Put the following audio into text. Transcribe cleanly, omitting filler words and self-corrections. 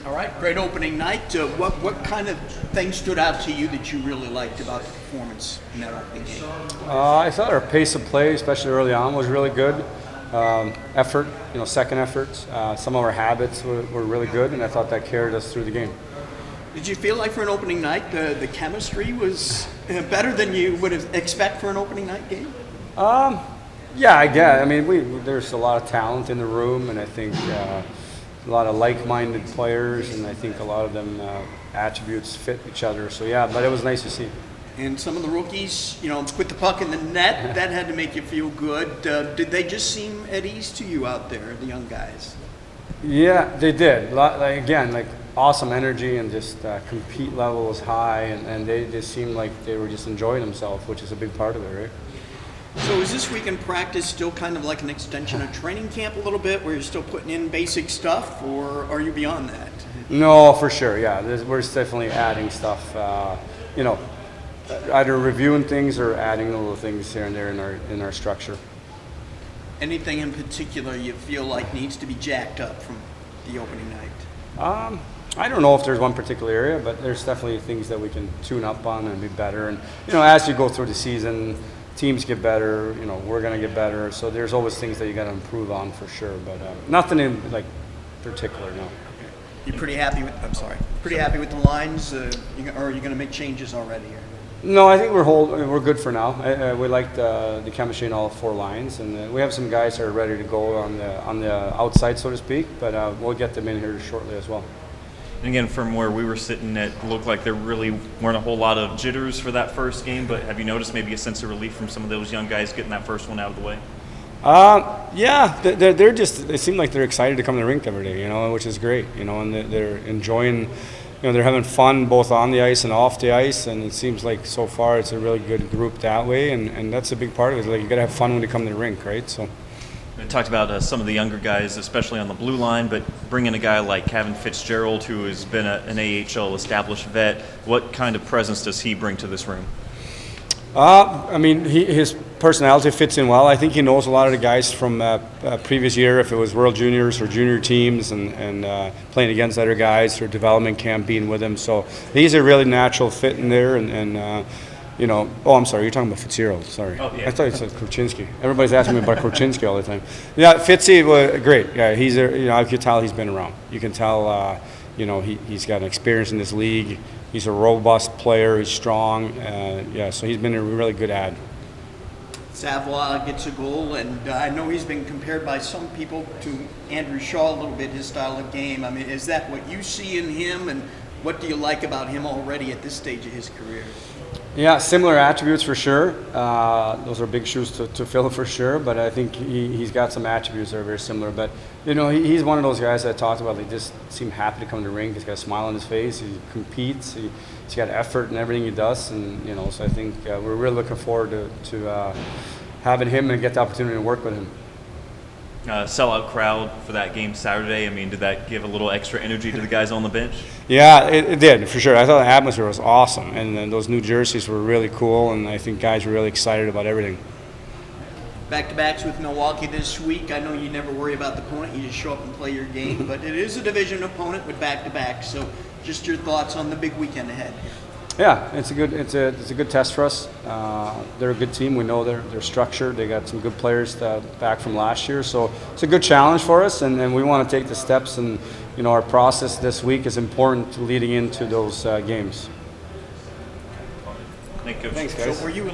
All right, great opening night. What kind of things stood out to you that you really liked about the performance in that opening game? I thought our pace of play, especially early on, was really good. Effort, second efforts. Some of our habits were really good, and I thought that carried us through the game. Did you feel like for an opening night the chemistry was better than you would expect for an opening night game? Yeah, I guess. I mean, there's a lot of talent in the room, and I think a lot of like-minded players, and I think a lot of them attributes fit each other. So yeah, but it was nice to see. And some of the rookies, put the puck in the net. That had to make you feel good. Did they just seem at ease to you out there, the young guys? Yeah, they did. Like awesome energy, and just compete level was high, and they just seemed like they were just enjoying themselves, which is a big part of it, right? So is this week in practice still kind of like an extension of training camp a little bit, where you're still putting in basic stuff, or are you beyond that? No, for sure, yeah. We're definitely adding stuff, either reviewing things or adding little things here and there in our structure. Anything in particular you feel like needs to be jacked up from the opening night? I don't know if there's one particular area, but there's definitely things that we can tune up on and be better. And, as you go through the season, teams get better, we're going to get better. So there's always things that you got to improve on for sure, but nothing in particular, no. You're pretty happy with, pretty happy with the lines, or are you going to make changes already? No, I think we're good for now. We like the chemistry in all four lines, and we have some guys that are ready to go on the outside, so to speak, but we'll get them in here shortly as well. And again, from where we were sitting, it looked like there really weren't a whole lot of jitters for that first game, but have you noticed maybe a sense of relief from some of those young guys getting that first one out of the way? Yeah, they seem like they're excited to come to the rink every day, which is great, and they're enjoying, they're having fun both on the ice and off the ice, and it seems like so far it's a really good group that way, and that's a big part of it. Like, you got to have fun when you come to the rink, right? So. We talked about some of the younger guys, especially on the blue line, but bringing a guy like Kevin Fitzgerald, who has been an AHL established vet, what kind of presence does he bring to this room? His personality fits in well. I think he knows a lot of the guys from previous year, if it was World Juniors or junior teams, and playing against other guys or development camp, being with him. So he's a really natural fit in there, I'm sorry, you're talking about Fitzgerald, sorry. Oh, yeah. I thought you said Korchinski. Everybody's asking me about Korchinski all the time. Yeah, Fitzy was great. Yeah, I could tell he's been around. You can tell, he's got an experience in this league. He's a robust player. He's strong. So he's been a really good add. Savoie gets a goal, and I know he's been compared by some people to Andrew Shaw a little bit, his style of game. I mean, is that what you see in him, and what do you like about him already at this stage of his career? Yeah, similar attributes for sure. Those are big shoes to fill for sure, but I think he's got some attributes that are very similar. But, he's one of those guys that I talked about. They just seem happy to come to the rink. He's got a smile on his face. He competes. He's got effort in everything he does. And, so I think we're really looking forward to having him and get the opportunity to work with him. Sellout crowd for that game Saturday. Did that give a little extra energy to the guys on the bench? Yeah, it did, for sure. I thought the atmosphere was awesome, and then those new jerseys were really cool, and I think guys were really excited about everything. Back-to-backs with Milwaukee this week. I know you never worry about the opponent. You just show up and play your game, but it is a division opponent with back-to-backs. So just your thoughts on the big weekend ahead. Yeah, it's a good test for us. They're a good team. We know they're structured. They got some good players back from last year, so it's a good challenge for us. And we want to take the steps. And our process this week is important leading into those games. Thank you. Thanks, guys. So were you